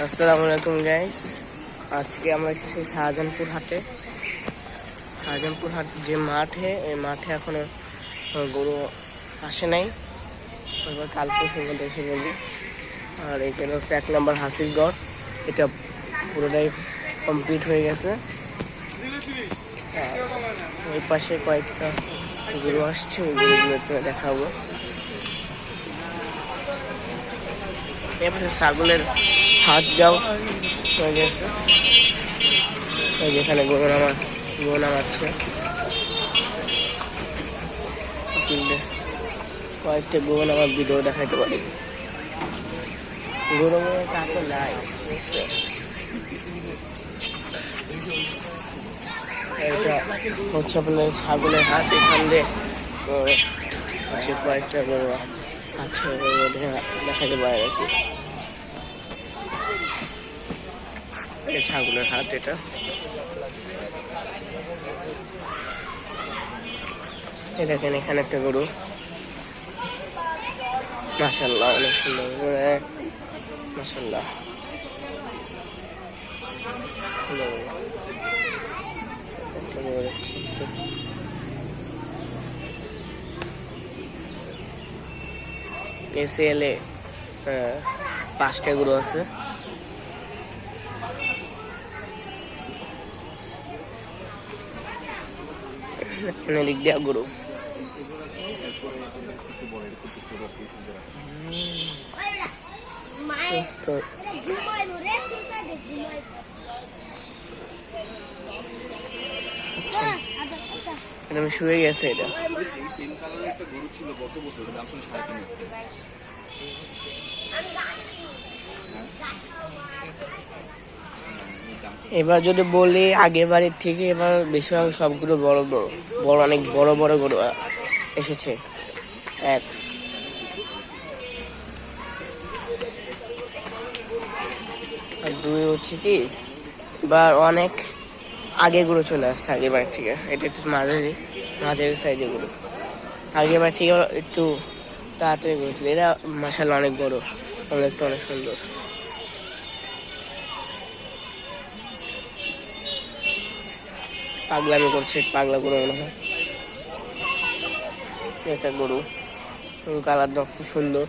আসসালামু আলাইকুম গাইস। আজকে আমরা এসেছি শাহজাহানপুর হাটে। শাহজাহানপুর হাট যে মাঠে, এই মাঠে এখনো গরু আসে নাই, এবার কাল পরশুর মধ্যে এসে বলি। আর এখানে হচ্ছে 1 নম্বর হাসিরগড়, এটা পুরোটাই কমপ্লিট হয়ে গেছে। ওই পাশে কয়েকটা গরু আসছে, ওই গরুগুলো দেখাবো। এবারে ছাগলের হাট যাও হয়ে গেছে, যেখানে গরু নামাচ্ছে। কয়েকটা গরু নামার ভিডিও দেখাইতে পারি। গরু কাকে নাই, এটা হচ্ছে আপনার ছাগলের হাট। এখান দিয়ে কয়েকটা গরু আছে, দেখাতে পারে আর কি। ছাগলের হাট এটা। দেখেন এখানে একটা গরু, মাশাআল্লাহ অনেক সুন্দর, মাশাআল্লাহ। এসএলে 5টা গরু আছে। দিক দিয়া গরু, আমি শুয়ে গেছে এটা। এবার যদি বলি আগের বাড়ির থেকে এবার বেশিরভাগ সবগুলো বড় অনেক বড় বড় গরু এসেছে। আর 2 হচ্ছে কি, এবার অনেক আগে গরু চলে আসছে আগের বাড়ি থেকে। এটা একটু মাঝারি সাইজের গরু। আগের বাড়ি থেকে একটু তাড়াতাড়ি গরু ছিল। এরা মাশাআল্লাহ অনেক বড়, দেখতে অনেক সুন্দর। পাগলামি করছে, পাগলা গরু মনে হয়। এটা গরু কালারটা খুব সুন্দর,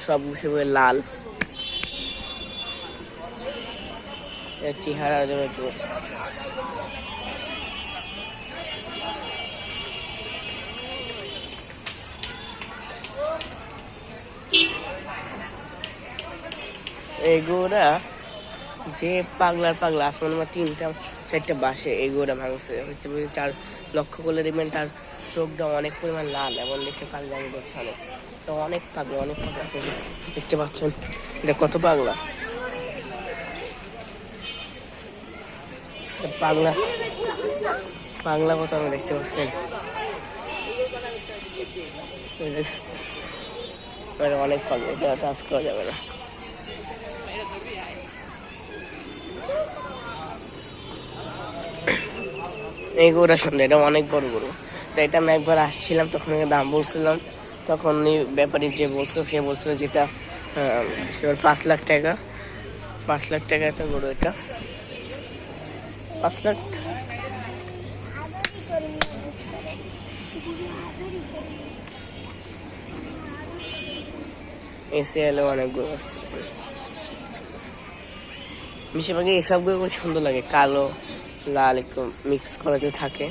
সব হিসেবে লাল। চেহারা এই গরুরা যে পাগলা আসমান 3টা-4টা বাসে এই গরুটা ভাঙছে হচ্ছে। 4 লক্ষ্য করলে দেখবেন তার চোখটা অনেক পরিমাণ লাল, এবং দেখতে পাগলা করছে অনেক। তো অনেক পাগলা দেখতে পাচ্ছেন, এটা কত পাগলা। পাগলা কত আমি দেখতে পাচ্ছেন, অনেক পাগলা। এটা টাচ করা যাবে না। এই গরুটা সুন্দর, এটা অনেক বড় গরু। এটা আমি একবার আসছিলাম, তখন দাম বলছিলাম, তখন ব্যাপারী যে বলছিল সে বলছিল যেটা 5 লাখ টাকা। 5 লাখ টাকা একটা গরু, এটা 5 লাখ। এসএলে অনেক গরু আসছে, বেশিরভাগই এসব গরু খুব সুন্দর লাগে, কালো লাল একটু মিক্স করা যে থাকে।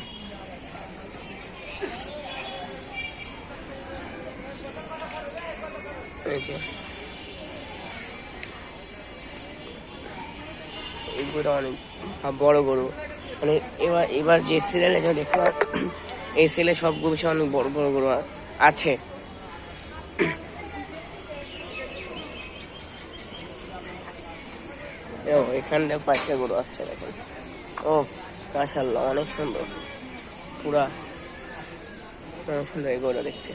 এই গরু অনেক বড় গরু, মানে এবার যে সিরিয়ালে দেখলাম, এই সিরিয়ালে সব গরু অনেক বড় বড় গরু আছে। এখানটা 5টা গরু আসছে, দেখেন। ও মাশাআল্লাহ অনেক সুন্দর, পুরা সুন্দর এই গরুটা দেখতে।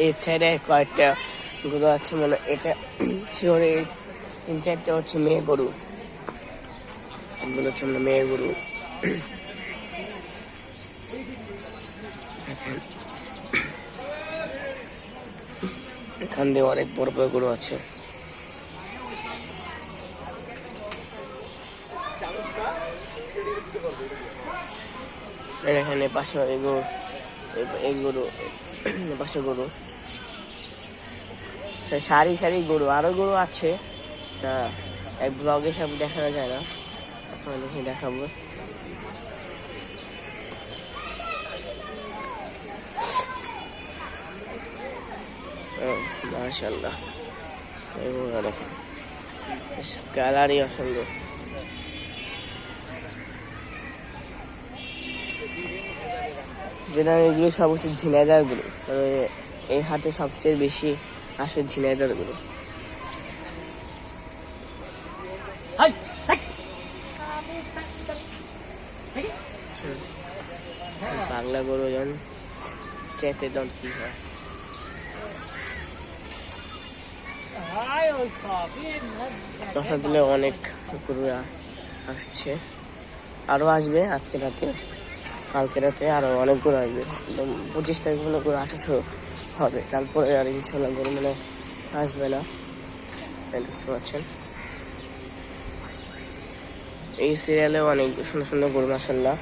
এই সাইডে কয়েকটা গরু আছে, মানে এটা শহরে 3-4টা হচ্ছে মেয়ে গরু, এগুলো হচ্ছে মেয়ে গরু। এখান দিয়ে অনেক বড় বড় গরু আছে। এখানে পাশে এই গরু পাশে গরু, সারি সারি গরু, আরো গরু আছে, তা এক ব্লগে সব দেখানো যায় না, এখন দেখে দেখাবো। মাশাআল্লাহ, এগুলো দেখেন কালারই অসুন্দর। যেটা এগুলো সব হচ্ছে ঝিনাইদার গরু, এই হাটে সবচেয়ে বেশি আসে ঝিনাইদার গরু। বাংলা গরু যেমন চেতে যেমন কি হয়, দশা দিলে অনেক গরু আসছে, আরো আসবে আজকে রাতে, কালকে রাতে আরো অনেক গরু আসবে, 25 তারিখ হলে গরু আসা শুরু হবে, তারপরে আর ইনশাল্লাহ গরু মানে আসবে না। দেখতে পাচ্ছেন এই সিরিয়ালে অনেক সুন্দর সুন্দর গরু মাশাআল্লাহ।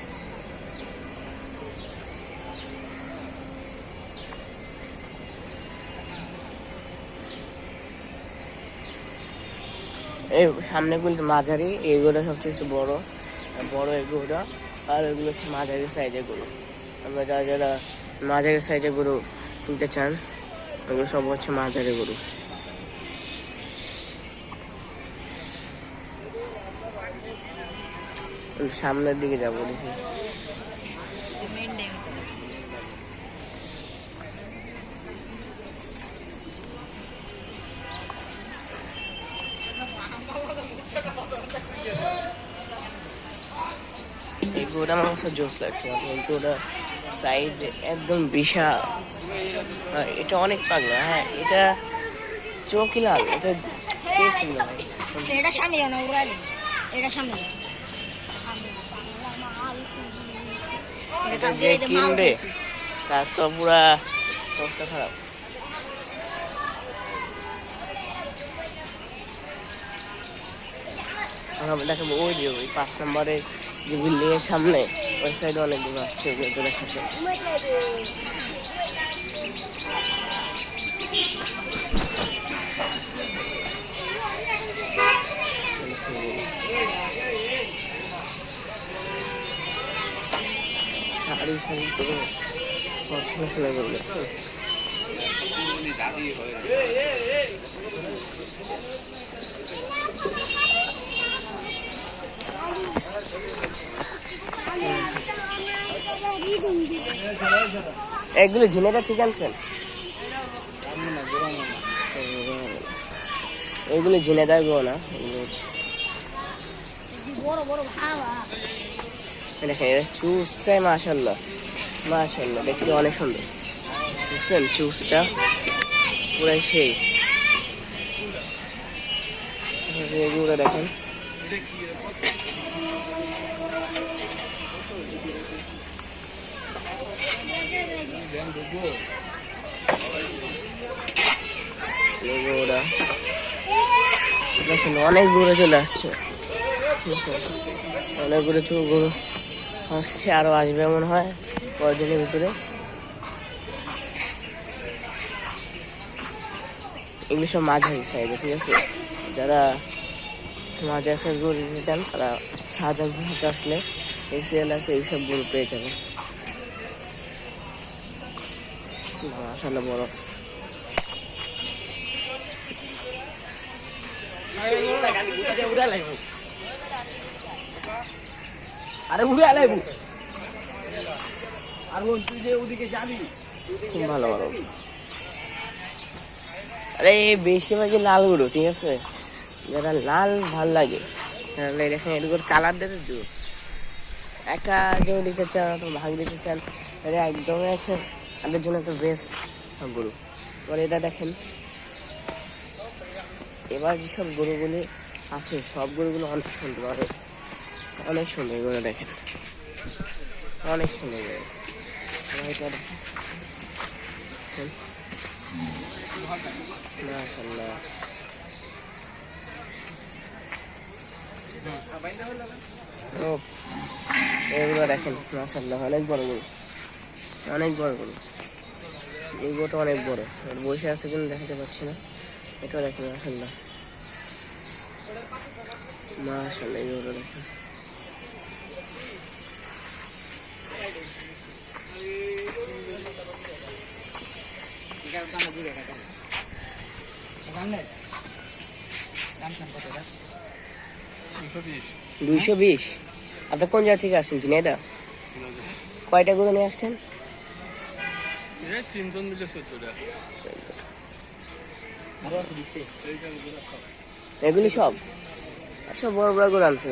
এই সামনে গুলো মাঝারি, এইগুলো সবচেয়ে বড় বড় এগুলো, আর এগুলো হচ্ছে মাঝারি সাইজের গরু। আমরা যারা যারা মাঝারি সাইজের গরু কিনতে চান, এগুলো সব হচ্ছে মাঝারি গরু। সামনের দিকে যাবো দেখি। এই গরুটা আমার কাছে জোস লাগছে, গরুটা সাইজ একদম বিশাল, এটা অনেক পাগলা। হ্যাঁ, এটা চোখই লাল, এটা কিনবে তার তো পুরা অবস্থা খারাপ। দেখাবো ওই যে ওই 5 নম্বরে যে বিল্ডিং এর সামনে ওই সাইডে অনেকগুলো আসছে, ওগুলো তো দেখাচ্ছে। সারি সারি করে পড়াশোনা খেলা করে গেছে। এগুলো ঝিনেটা ঠিক আনছেন, এগুলো ঝিনেদার গো না, দেখেন এটা চুজটাই মাশাআল্লাহ মাশাআল্লাহ, দেখতে অনেক সুন্দর, বুঝছেন চুজটা পুরাই সেই। এগুলো দেখেন অনেক দূরে চলে আসছে, অনেক দূরে গরু আসছে, আরো আসবে মনে হয় কয়েকদিনের ভিতরে। এগুলো সব মাঝারি সাইজে, ঠিক আছে, যারা মাঝারি সাইজ গরু নিতে চান তারা শাহজাহানপুর হাটে আসলে এই সেল আছে, এইসব গরু পেয়ে যাবেন। আসলে বড় আরে উড়ে লাইব, আর তুই যে ওদিকে যাবি খুব ভালো ভালো। আরে বেশিরভাগই লাল গরু, ঠিক আছে, যারা লাল ভাল লাগে তাহলে দেখেন এগুলোর কালার দেখে জুস, একা যেও নিতে চান অথবা ভাগ দিতে চান, এটা একদমই আছে তাদের জন্য একটা বেস্ট গরু। এবার এটা দেখেন, এবার যেসব গরুগুলি আছে সব গরুগুলো অনেক সুন্দর, অনেক সুন্দর গরু দেখেন, অনেক সুন্দর গরু। এটা দেখেন মাশাআল্লাহ, ও এগুলো দেখেন মাশাআল্লাহ, অনেক বড় গরু, অনেক বড় গরু। এই গরুটা অনেক বড়, বসে আছে কিন্তু দেখাতে পাচ্ছি না। এটা দেখেন মাশাআল্লাহ, মাশাআল্লাহ এই গরুটা দেখেন। $220। আপনি কোন জায়গা থেকে আসছেন চিনি এটা? কয়টা গরু নিয়ে আসছেন? 3 জন মিলে 14টা। এগুলি সব আচ্ছা, বড় বড় গরু আনছেন।